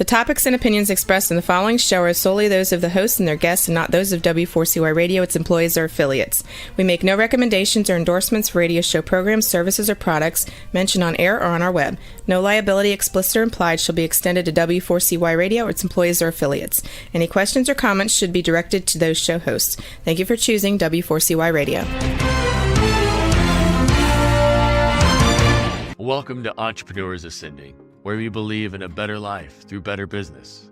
topics and opinions expressed in the following show are solely those of the hosts and their guests and not those of W4CY Radio, its employees, or affiliates. We make no recommendations or endorsements for radio show programs, services, or products mentioned on air or on our web. No liability, explicit or implied, shall be extended to W4CY Radio or its employees or affiliates. Any questions or comments should be directed to those show hosts. Thank you for choosing W4CY Radio. Welcome to Entrepreneurs Ascending, where we believe in a better life through better business.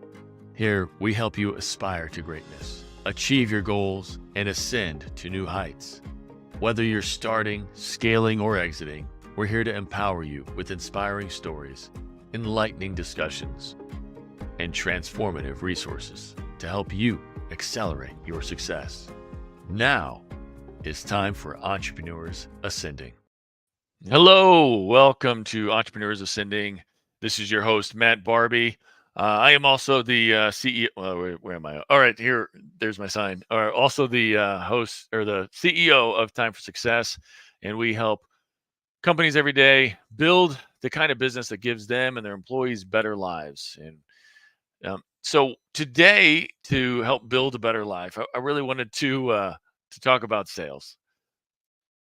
Here, we help you aspire to greatness, achieve your goals, and ascend to new heights. Whether you're starting, scaling, or exiting, we're here to empower you with inspiring stories, enlightening discussions, and transformative resources to help you accelerate your success. Now, it's time for Entrepreneurs Ascending. Hello, welcome to Entrepreneurs Ascending. This is your host, Matt Barbie. I am also the CEO. Where am I? All right, there's my sign. Also the host or the CEO of Time for Success. And we help companies every day build the kind of business that gives them and their employees better lives. And so today, to help build a better life, I really wanted to talk about sales.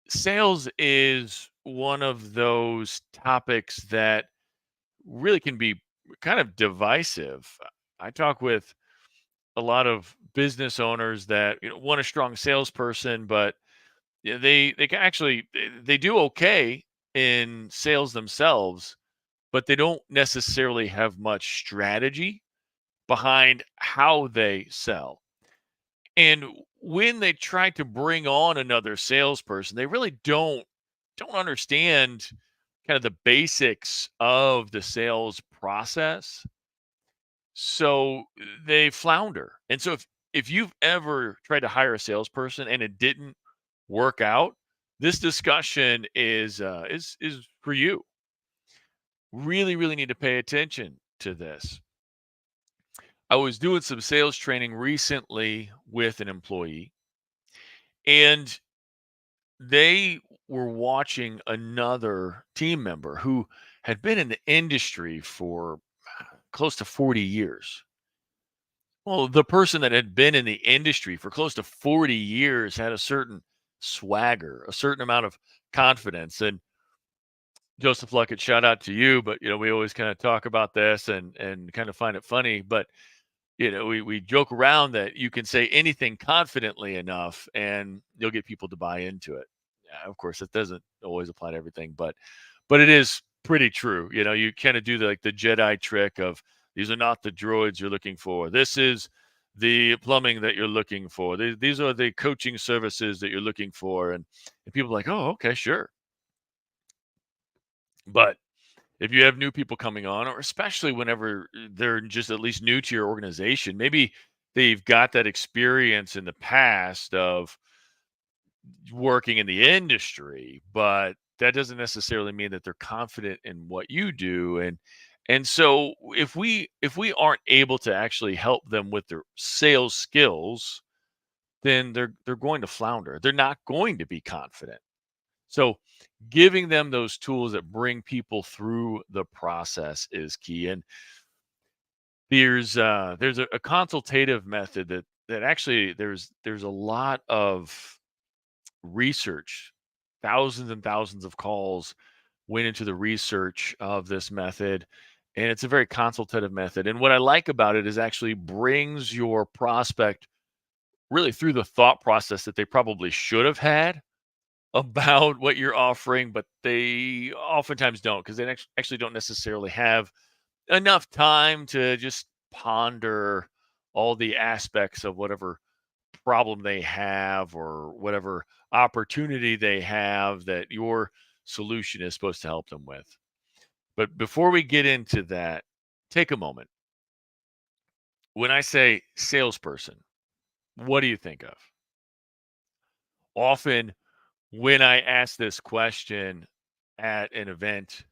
Sales is one of those topics that really can be kind of divisive. I talk with a lot of business owners that want a strong salesperson, but they can actually they do okay in sales themselves, but they don't necessarily have much strategy behind how they sell. And when they try to bring on another salesperson, they really don't understand kind of the basics of the sales process. So they flounder. And so if you've ever tried to hire a salesperson and it didn't work out, this discussion is for you. Really, really need to pay attention to this. I was doing some sales training recently with an employee, and they were watching another team member who had been in the industry for close to 40 years. Well, the person that had been in the industry for close to 40 years had a certain swagger, a certain amount of confidence. And Joseph Luckett, shout out to you, but we always kind of talk about this and kind of find it funny, but we joke around that you can say anything confidently enough and you'll get people to buy into it. Yeah, of course, it doesn't always apply to everything, but it is pretty true. You kind of do the Jedi trick of, these are not the droids you're looking for. This is the plumbing that you're looking for. These are the coaching services that you're looking for. And people are like, oh, okay, sure. But if you have new people coming on, or especially whenever they're just at least new to your organization, maybe they've got that experience in the past of working in the industry, but that doesn't necessarily mean that they're confident in what you do. And so if we aren't able to actually help them with their sales skills, then they're going to flounder. They're not going to be confident. So giving them those tools that bring people through the process is key. And there's a consultative method that actually there's a lot of research. Thousands and thousands of calls went into the research of this method, and it's a very consultative method. And what I like about it is actually brings your prospect really through the thought process that they probably should have had about what you're offering, but they oftentimes don't, because they actually don't necessarily have enough time to just ponder all the aspects of whatever problem they have or whatever opportunity they have that your solution is supposed to help them with. But before we get into that, take a moment. When I say salesperson, what do you think of? Often when I ask this question at an event,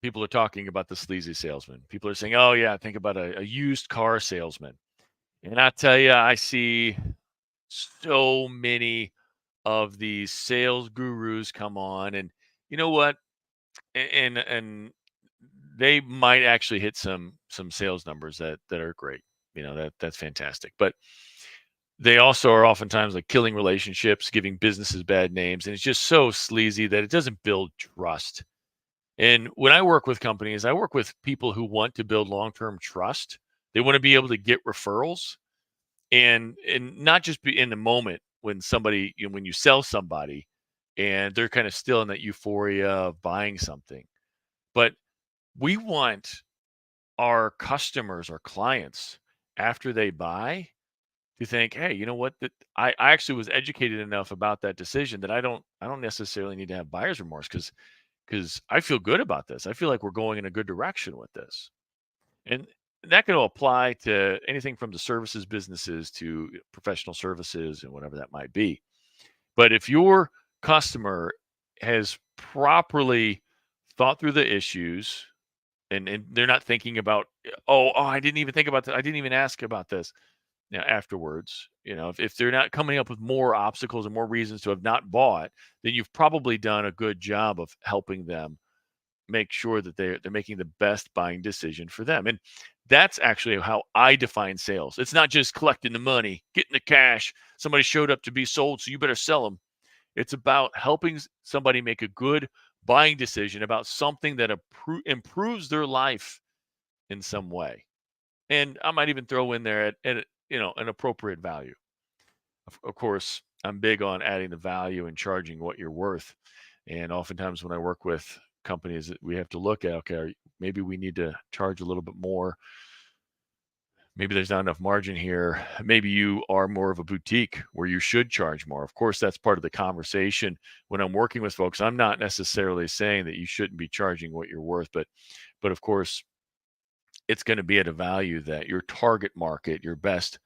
people are talking about the sleazy salesman. People are saying, oh yeah, think about a used car salesman. And I tell you, I see so many of these sales gurus come on, and you know what? And they might actually hit some sales numbers that are great. That's fantastic. But they also are oftentimes like killing relationships, giving businesses bad names, and it's just so sleazy that it doesn't build trust. And when I work with companies, I work with people who want to build long-term trust. They want to be able to get referrals, and not just be in the moment when somebody, when you sell somebody and they're kind of still in that euphoria of buying something. But we want our customers, our clients, after they buy, to think, hey, you know what? That I actually was educated enough about that decision that I don't necessarily need to have buyer's remorse, because I feel good about this. I feel like we're going in a good direction with this. And that can apply to anything from the services businesses to professional services and whatever that might be. But if your customer has properly thought through the issues, and they're not thinking about, oh, I didn't even think about that. I didn't even ask about this. Now, afterwards, if they're not coming up with more obstacles and more reasons to have not bought, then you've probably done a good job of helping them make sure that they're making the best buying decision for them. And that's actually how I define sales. It's not just collecting the money, getting the cash. Somebody showed up to be sold, so you better sell them. It's about helping somebody make a good buying decision about something that improves their life in some way. And I might even throw in there at an appropriate value. Of course, I'm big on adding the value and charging what you're worth. And oftentimes when I work with companies, we have to look at, okay, maybe we need to charge a little bit more. Maybe there's not enough margin here. Maybe you are more of a boutique where you should charge more. Of course, that's part of the conversation when I'm working with folks. I'm not necessarily saying that you shouldn't be charging what you're worth, but of course, it's going to be at a value that your target market, your best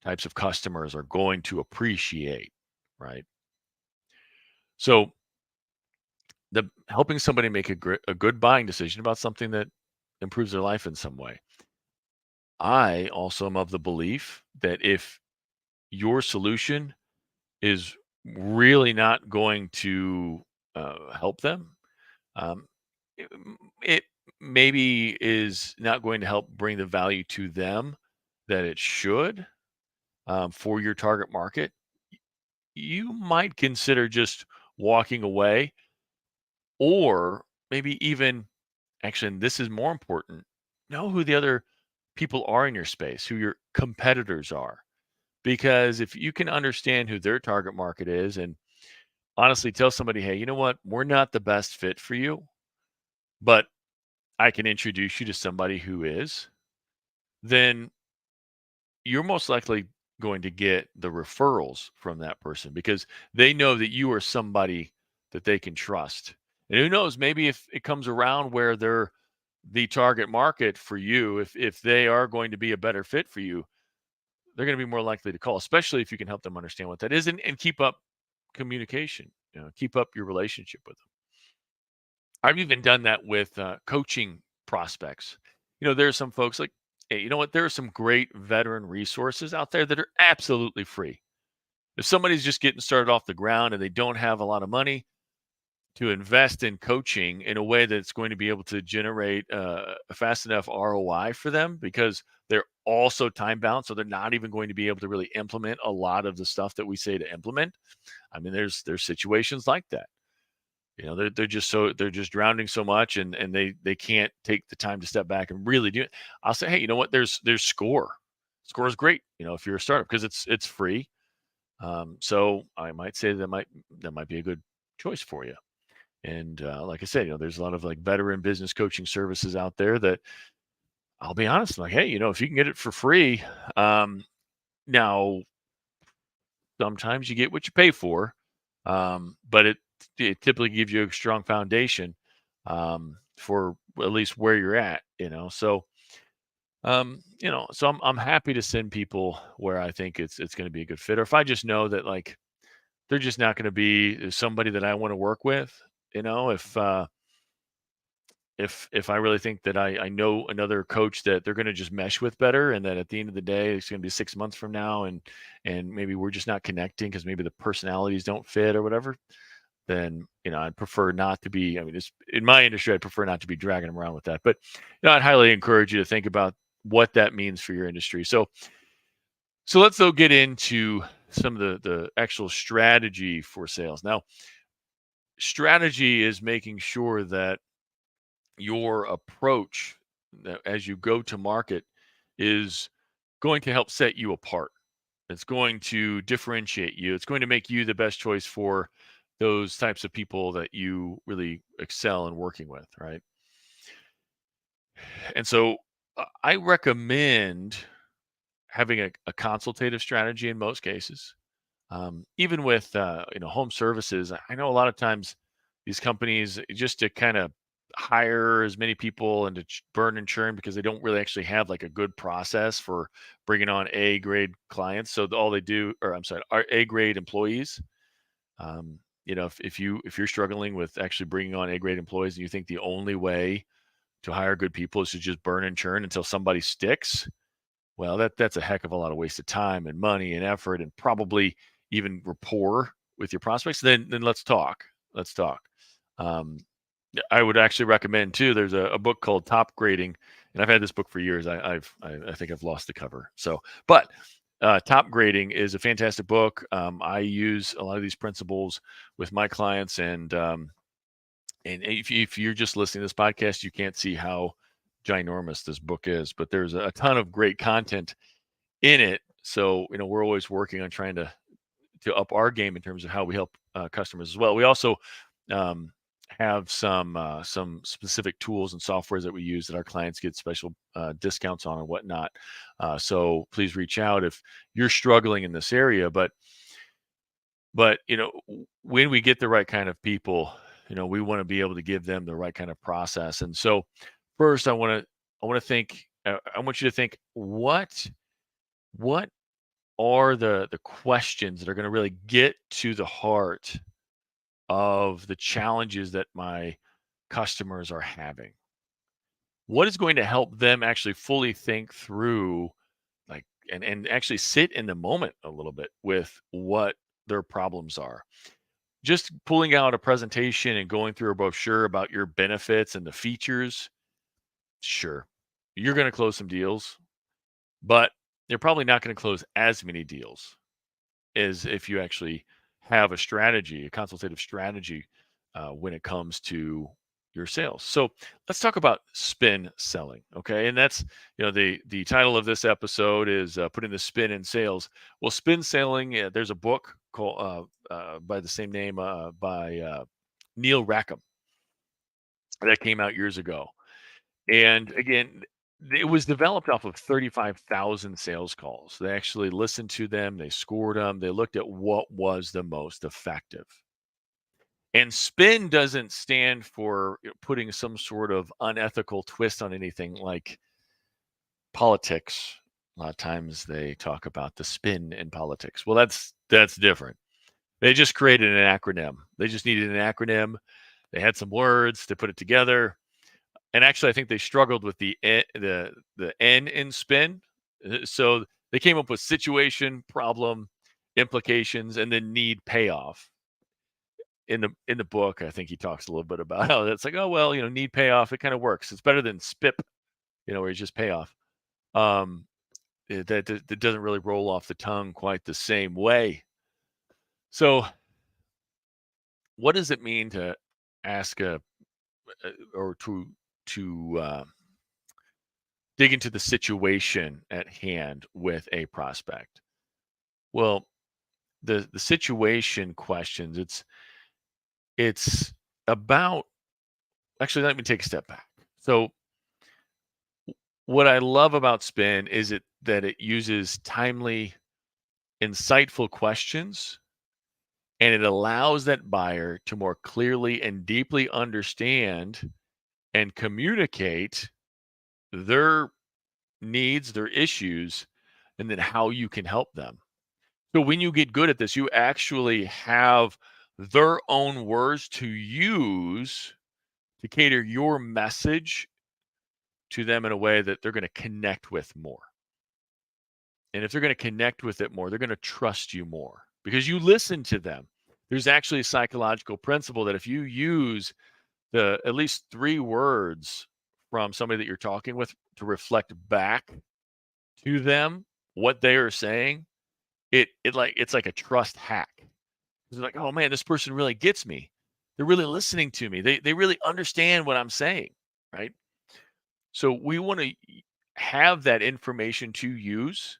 types of customers are going to appreciate, right? So the helping somebody make a good buying decision about something that improves their life in some way. I also am of the belief that if your solution is really not going to help them, um, it, it maybe is not going to help bring the value to them that it should, for your target market, you might consider just walking away, or maybe even, actually, and this is more important, know who the other people are in your space, who your competitors are. Because if you can understand who their target market is and honestly tell somebody, hey, you know what, we're not the best fit for you, but I can introduce you to somebody who is, then you're most likely going to get the referrals from that person because they know that you are somebody that they can trust. And who knows, maybe if it comes around where they're the target market for you, if they are going to be a better fit for you, they're going to be more likely to call, especially if you can help them understand what that is, and keep up communication, keep up your relationship with them. I've even done that with coaching prospects. There's some folks like, hey, you know what? There are some great veteran resources out there that are absolutely free. If somebody's just getting started off the ground and they don't have a lot of money to invest in coaching in a way that's going to be able to generate a fast enough ROI for them, because they're also time bound, so they're not even going to be able to really implement a lot of the stuff that we say to implement. I mean, there's situations like that. They're just drowning so much, and they can't take the time to step back and really do it. I'll say, hey, you know what? There's Score. Score is great. If you're a startup, because it's free. So I might say that might be a good choice for you. And like I said, there's a lot of like veteran business coaching services out there that, I'll be honest, like, hey, if you can get it for free, now sometimes you get what you pay for, but it typically gives you a strong foundation, for at least where you're at. So I'm happy to send people where I think it's going to be a good fit, or if I just know that like they're just not going to be somebody that I want to work with. If I really think that I know another coach that they're going to just mesh with better, and that at the end of the day it's going to be 6 months from now, and maybe we're just not connecting because maybe the personalities don't fit or whatever, then I'd prefer not to be. I mean, in my industry, I'd prefer not to be dragging them around with that. But I'd highly encourage you to think about what that means for your industry. So let's though get into some of the actual strategy for sales. Now, strategy is making sure that your approach as you go to market is going to help set you apart. It's going to differentiate you. It's going to make you the best choice for those types of people that you really excel in working with, right? And so I recommend having a consultative strategy in most cases. Even with home services, I know a lot of times these companies just to kind of hire as many people and to burn and churn because they don't really actually have like a good process for bringing on A grade clients. So all they do, or I'm sorry, are A grade employees. If you're struggling with actually bringing on A grade employees and you think the only way to hire good people is to just burn and churn until somebody sticks, well, that's a heck of a lot of wasted time and money and effort and probably even rapport with your prospects. Then let's talk. Let's talk. Um, I would actually recommend too. There's a book called Top Grading, and I've had this book for years. I think I've lost the cover. But Top Grading is a fantastic book. I use a lot of these principles with my clients, and if you're just listening to this podcast, you can't see how ginormous this book is, but there's a ton of great content in it. So, we're always working on trying to up our game in terms of how we help customers as well. We also have some specific tools and softwares that we use that our clients get special discounts on and whatnot. So please reach out if you're struggling in this area. But when we get the right kind of people, we want to be able to give them the right kind of process. And so first, I want you to think what are the questions that are going to really get to the heart of the challenges that my customers are having. What is going to help them actually fully think through, like, and actually sit in the moment a little bit with what their problems are. Just pulling out a presentation and going through a brochure about your benefits and the features, sure, you're going to close some deals, but you're probably not going to close as many deals as if you actually have a strategy, a consultative strategy when it comes to your sales. So let's talk about spin selling. Okay. And that's, the title of this episode is putting the spin in sales. Well, spin selling, there's a book called by the same name by Neil Rackham that came out years ago. And again, it was developed off of 35,000 sales calls. They actually listened to them, they scored them, they looked at what was the most effective. And spin doesn't stand for putting some sort of unethical twist on anything like politics. A lot of times they talk about the spin in politics. Well, that's different. They just created an acronym. They just needed an acronym. They had some words to put it together. And actually, I think they struggled with the N in spin. So they came up with situation, problem, implications, and then need payoff. In the book, I think he talks a little bit about how it's like, oh well, need payoff. It kind of works. It's better than SPIP, where you just pay off. That doesn't really roll off the tongue quite the same way. So, what does it mean to ask or to dig into the situation at hand with a prospect? Well, the situation questions, it's about, actually, let me take a step back. So what I love about spin is that it uses timely, insightful questions, and it allows that buyer to more clearly and deeply understand and communicate their needs, their issues, and then how you can help them. So when you get good at this, you actually have their own words to use to cater your message to them in a way that they're going to connect with more. And if they're going to connect with it more, they're going to trust you more because you listen to them. There's actually a psychological principle that if you use at least 3 words from somebody that you're talking with to reflect back to them what they are saying, it's like a trust hack. It's like, "Oh, man, this person really gets me. They're really listening to me. They really understand what I'm saying," right? So we wanna have that information to use,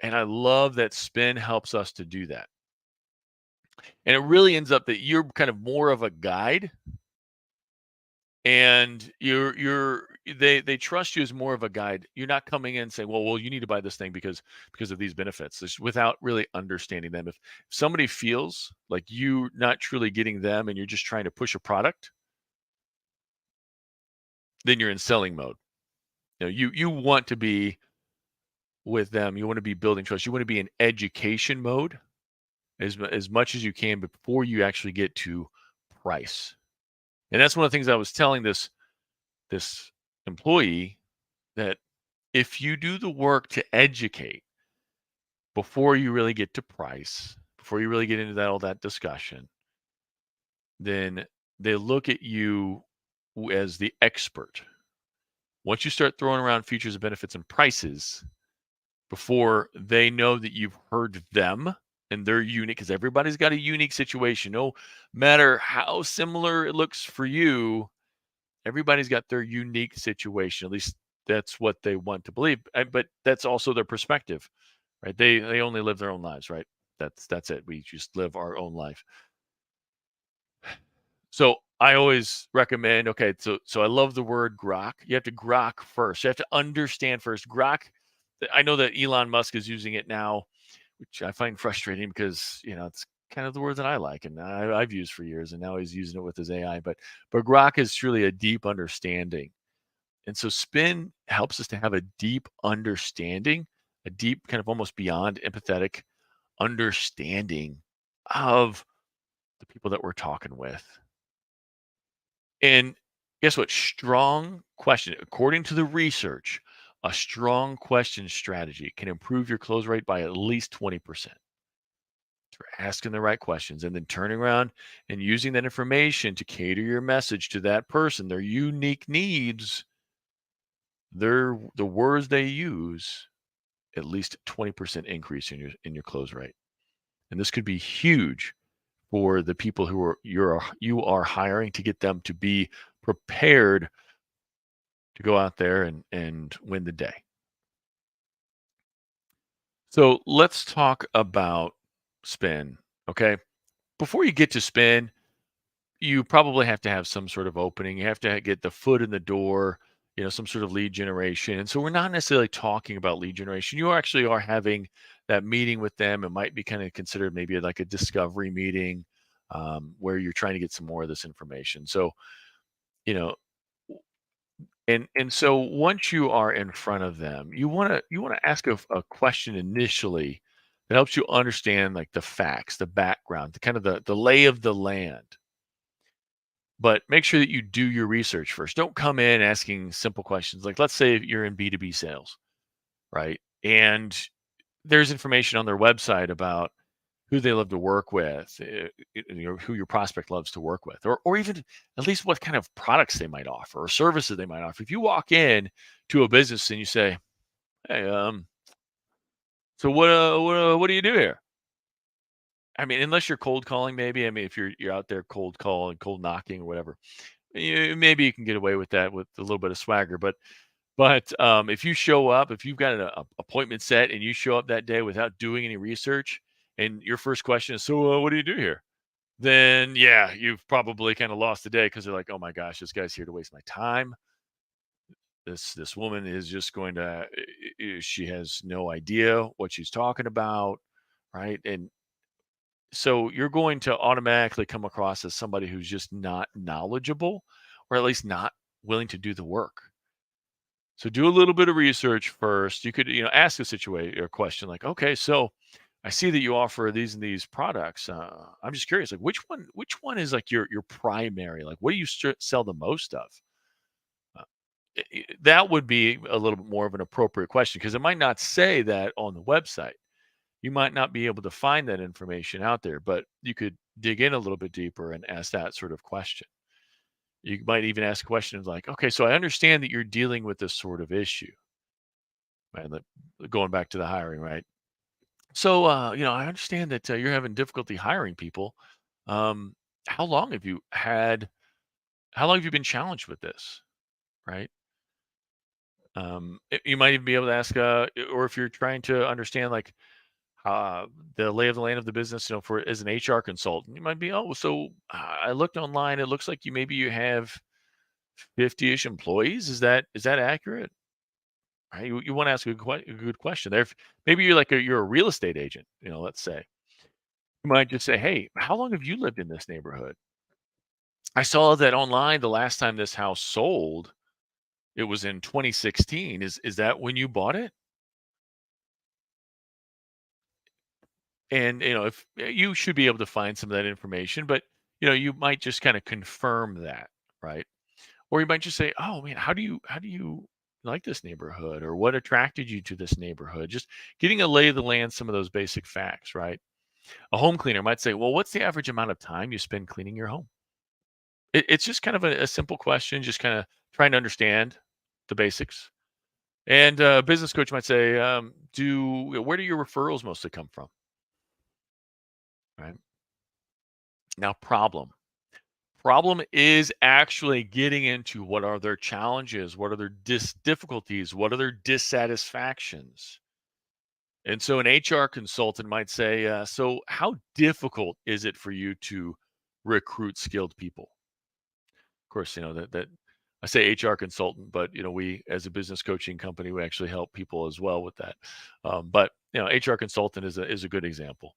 and I love that spin helps us to do that. And it really ends up that you're kind of more of a guide, and they trust you as more of a guide. You're not coming in saying, well, you need to buy this thing because of these benefits, just without really understanding them. If somebody feels like you not truly getting them and you're just trying to push a product, then you're in selling mode. You want to be with them. You want to be building trust. You want to be in education mode as much as you can before you actually get to price. And that's one of the things I was telling this employee, that if you do the work to educate before you really get to price, before you really get into all that discussion, then they look at you as the expert. Once you start throwing around features and benefits and prices before they know that you've heard them and they're unique, because everybody's got a unique situation. No matter how similar it looks for you, everybody's got their unique situation. At least that's what they want to believe. But that's also their perspective, right? They only live their own lives, right? That's it. We just live our own life. So I always recommend, okay, so I love the word grok. You have to grok first. You have to understand first. Grok, I know that Elon Musk is using it now, which I find frustrating because, it's kind of the word that I like and I've used for years, and now he's using it with his AI. But grok is truly a deep understanding. And so spin helps us to have a deep understanding, a deep kind of almost beyond empathetic understanding of the people that we're talking with. And guess what? Strong question. According to the research, a strong question strategy can improve your close rate by at least 20%. For asking the right questions and then turning around and using that information to cater your message to that person, their unique needs, the words they use, at least 20% increase in your close rate. And this could be huge for the people who you are hiring, to get them to be prepared to go out there and win the day. So let's talk about spin. Okay. Before you get to spin, you probably have to have some sort of opening. You have to get the foot in the door, some sort of lead generation. And so we're not necessarily talking about lead generation. You actually are having that meeting with them. It might be kind of considered maybe like a discovery meeting, where you're trying to get some more of this information. So, you know, and so once you are in front of them, you want to ask a question initially that helps you understand like the facts, the background, the kind of the lay of the land. But make sure that you do your research first. Don't come in asking simple questions. Like, let's say you're in B2B sales, right? And there's information on their website about who they love to work with, who your prospect loves to work with, or even at least what kind of products they might offer or services they might offer. If you walk in to a business and you say, "Hey, so what do you do here?" I mean, unless you're cold calling, maybe. I mean, if you're out there cold calling, cold knocking, or whatever, maybe you can get away with that with a little bit of swagger. But if you show up, if you've got an appointment set and you show up that day without doing any research, and your first question is, "So what do you do here?" Then yeah, you've probably kind of lost the day, because they're like, "Oh my gosh, this guy's here to waste my time. This woman is just going to, she has no idea what she's talking about," right? And so you're going to automatically come across as somebody who's just not knowledgeable, or at least not willing to do the work. So do a little bit of research first. You could, ask a situation or question like, "Okay, so I see that you offer these and these products. I'm just curious, like which one is like your primary? Like, what do you sell the most of?" Uh, that would be a little bit more of an appropriate question, because it might not say that on the website. You might not be able to find that information out there, but you could dig in a little bit deeper and ask that sort of question. You might even ask questions like, okay, so I understand that you're dealing with this sort of issue, right? Going back to the hiring, right? So, I understand that you're having difficulty hiring people. Um, how long have you had, how long have you been challenged with this, right? You might even be able to ask, or if you're trying to understand like the lay of the land of the business, for as an HR consultant, you might be, oh, so I looked online. It looks like you have 50-ish employees. Is that accurate? Right? You want to ask a good question there. Maybe you're a real estate agent. Let's say you might just say, hey, how long have you lived in this neighborhood? I saw that online the last time this house sold. It was in 2016. Is that when you bought it? And if you should be able to find some of that information, but you might just kind of confirm that, right? Or you might just say, "Oh man, how do you like this neighborhood, or what attracted you to this neighborhood?" Just getting a lay of the land, some of those basic facts, right? A home cleaner might say, "Well, what's the average amount of time you spend cleaning your home?" It's just kind of a simple question, just kind of trying to understand the basics. And a business coach might say, "Do where do your referrals mostly come from?" Right now, problem is actually getting into what are their challenges, what are their difficulties, what are their dissatisfactions. And so an HR consultant might say, so how difficult is it for you to recruit skilled people? Of course, that I say HR consultant, but we as a business coaching company, we actually help people as well with that. But HR consultant is a good example.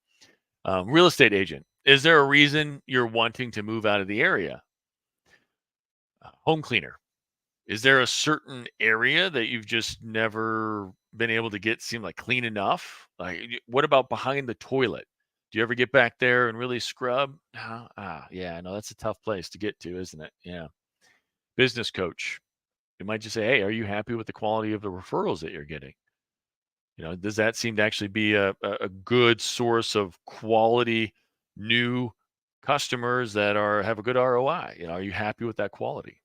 Real estate agent, is there a reason you're wanting to move out of the area? Home cleaner, is there a certain area that you've just never been able to get seem like clean enough? Like, what about behind the toilet? Do you ever get back there and really scrub? Yeah, I know that's a tough place to get to, isn't it? Yeah. Business coach, you might just say, hey, are you happy with the quality of the referrals that you're getting? Does that seem to actually be a good source of quality new customers that have a good ROI? Are you happy with that quality?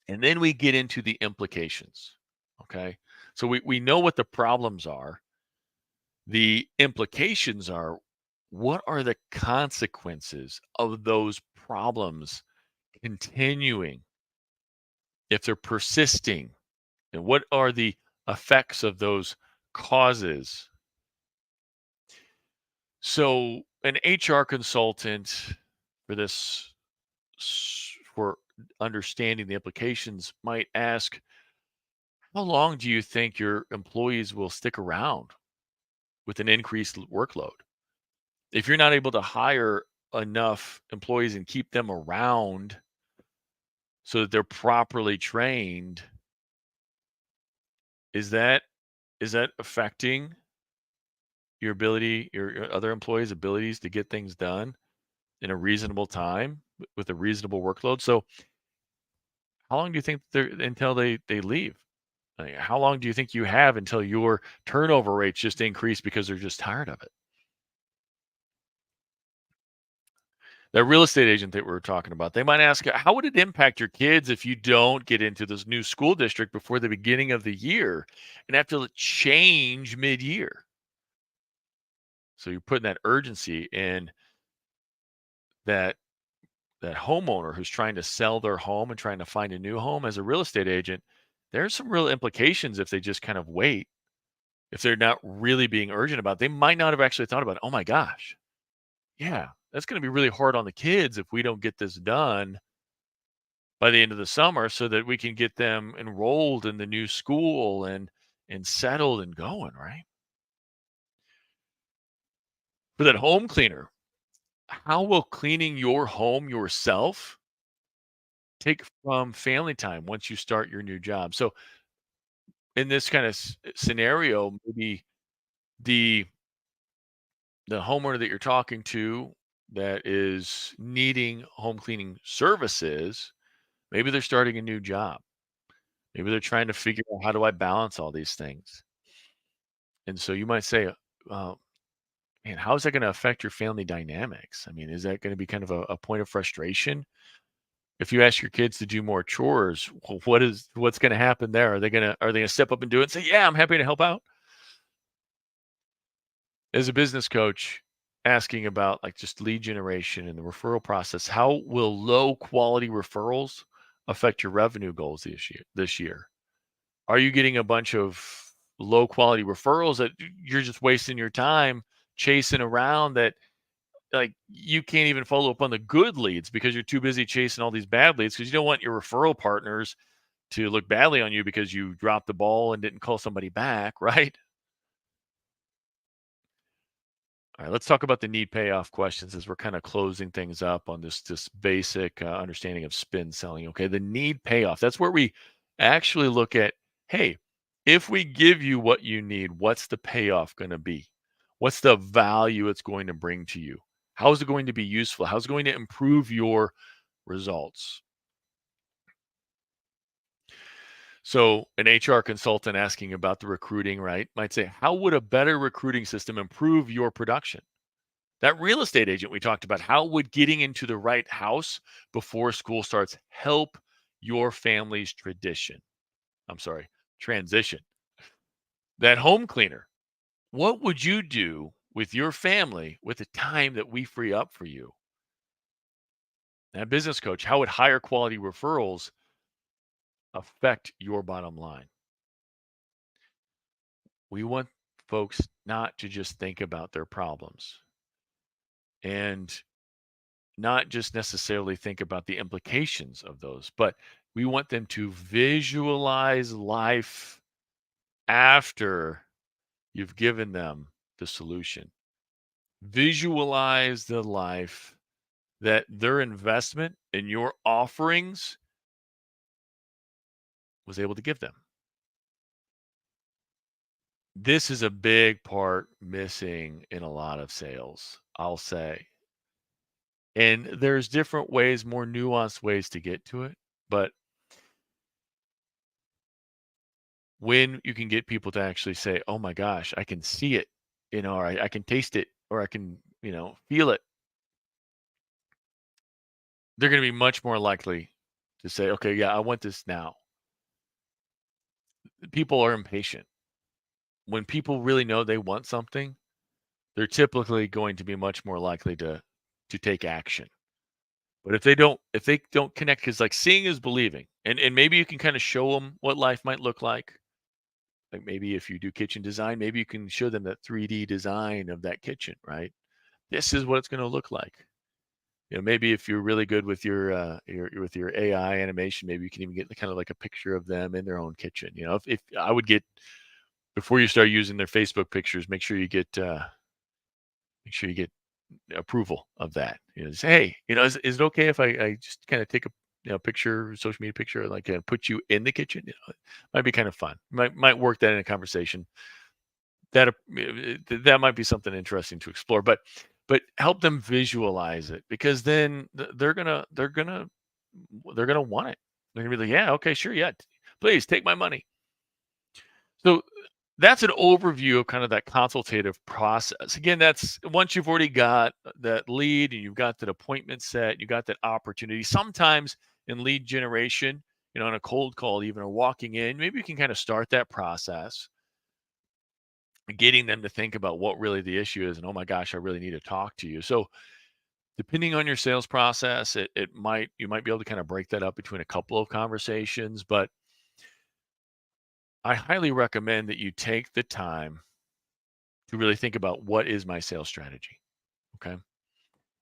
And then we get into the implications. Okay. So we know what the problems are. The implications are, what are the consequences of those problems continuing if they're persisting? And what are the effects of those causes? So an HR consultant for this, for understanding the implications, might ask, how long do you think your employees will stick around with an increased workload? If you're not able to hire enough employees and keep them around so that they're properly trained, is that affecting your other employees' abilities to get things done in a reasonable time with a reasonable workload? So, how long do you think they're until they leave? Like, how long do you think you have until your turnover rates just increase because they're just tired of it? That real estate agent that we were talking about, they might ask, how would it impact your kids if you don't get into this new school district before the beginning of the year and have to change mid-year? So you're putting that urgency in that homeowner who's trying to sell their home and trying to find a new home. As a real estate agent, there's some real implications if they just kind of wait. If they're not really being urgent about it, they might not have actually thought about, oh my gosh, yeah, that's going to be really hard on the kids if we don't get this done by the end of the summer so that we can get them enrolled in the new school and settled and going, right? For that home cleaner, how will cleaning your home yourself take from family time once you start your new job? So in this kind of scenario, maybe the homeowner that you're talking to that is needing home cleaning services, maybe they're starting a new job. Maybe they're trying to figure out, how do I balance all these things? And so you might say, man, how is that going to affect your family dynamics? I mean, is that going to be kind of a point of frustration? If you ask your kids to do more chores, what's going to happen there? Are they going to step up and do it and say, "Yeah, I'm happy to help out"? As a business coach, asking about like just lead generation and the referral process, how will low quality referrals affect your revenue goals this year? Are you getting a bunch of low quality referrals that you're just wasting your time chasing around, that like you can't even follow up on the good leads because you're too busy chasing all these bad leads, because you don't want your referral partners to look badly on you because you dropped the ball and didn't call somebody back, right? All right, let's talk about the need payoff questions as we're kind of closing things up on this basic understanding of spin selling. Okay, the need payoff. That's where we actually look at, hey, if we give you what you need, what's the payoff going to be? What's the value it's going to bring to you? How is it going to be useful? How's it going to improve your results? So, an HR consultant asking about the recruiting, right, might say, how would a better recruiting system improve your production? That real estate agent we talked about, how would getting into the right house before school starts help your family's transition? That home cleaner, what would you do with your family with the time that we free up for you? That business coach, how would higher quality referrals affect your bottom line? We want folks not to just think about their problems and not just necessarily think about the implications of those, but we want them to visualize life after you've given them the solution. Visualize the life that their investment in your offerings was able to give them. This is a big part missing in a lot of sales, I'll say. And there's different ways, more nuanced ways to get to it, but when you can get people to actually say, "Oh my gosh, I can see it," or I can taste it, or I can, feel it, they're going to be much more likely to say, "Okay, yeah, I want this now." People are impatient. When people really know they want something, they're typically going to be much more likely to take action. But if they don't connect, because like seeing is believing, and maybe you can kind of show them what life might look like. Like maybe if you do kitchen design, maybe you can show them that 3D design of that kitchen, right? This is what it's going to look like. Maybe if you're really good with your AI animation, maybe you can even get kind of like a picture of them in their own kitchen. If I would get, before you start using their Facebook pictures, make sure you get approval of that. Say, hey, is it okay if I just kind of take a picture, social media picture, like put you in the kitchen? It might be kind of fun. Might work that in a conversation. That might be something interesting to explore. But help them visualize it, because then they're gonna want it. They're gonna be like, yeah, okay, sure, yeah, please take my money. So that's an overview of kind of that consultative process. Again, that's once you've already got that lead and you've got that appointment set, you got that opportunity. Sometimes in lead generation, on a cold call, even, or walking in, maybe you can kind of start that process, getting them to think about what really the issue is, and oh my gosh, I really need to talk to you. So depending on your sales process, you might be able to kind of break that up between a couple of conversations, but I highly recommend that you take the time to really think about, what is my sales strategy? Okay.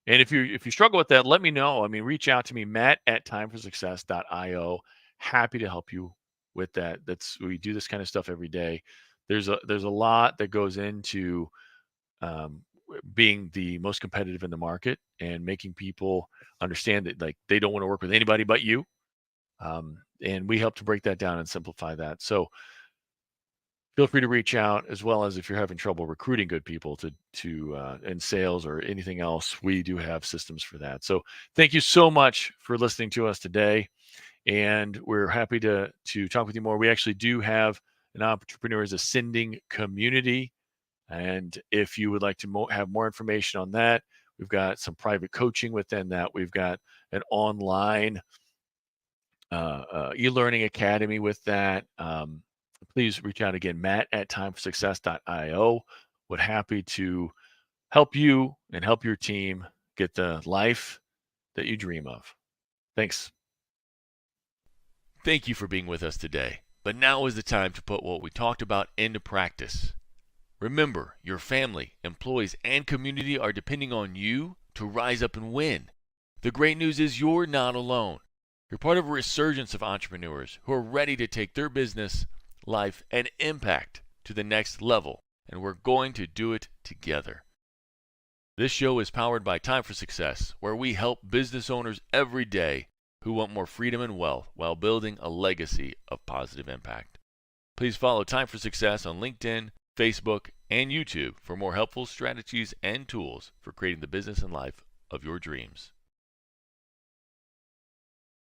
And if you struggle with that, let me know. I mean, reach out to me, matt@timeforsuccess.io. Happy to help you with that. We do this kind of stuff every day. There's a lot that goes into being the most competitive in the market and making people understand that, like, they don't want to work with anybody but you. And we help to break that down and simplify that. So feel free to reach out, as well as if you're having trouble recruiting good people to in sales or anything else, we do have systems for that. So thank you so much for listening to us today, and we're happy to talk with you more. We actually do have an Entrepreneurs Ascending community And if you would like to have more information on that, we've got some private coaching within that. We've got an online e-learning academy with that. Please reach out again, Matt at timeforsuccess.io. Would happy to help you and help your team get the life that you dream of. Thanks. Thank you for being with us today. But now is the time to put what we talked about into practice. Remember, your family, employees, and community are depending on you to rise up and win. The great news is you're not alone. You're part of a resurgence of entrepreneurs who are ready to take their business, life, and impact to the next level, and we're going to do it together. This show is powered by Time for Success, where we help business owners every day who want more freedom and wealth while building a legacy of positive impact. Please follow Time for Success on LinkedIn, Facebook, and YouTube for more helpful strategies and tools for creating the business and life of your dreams.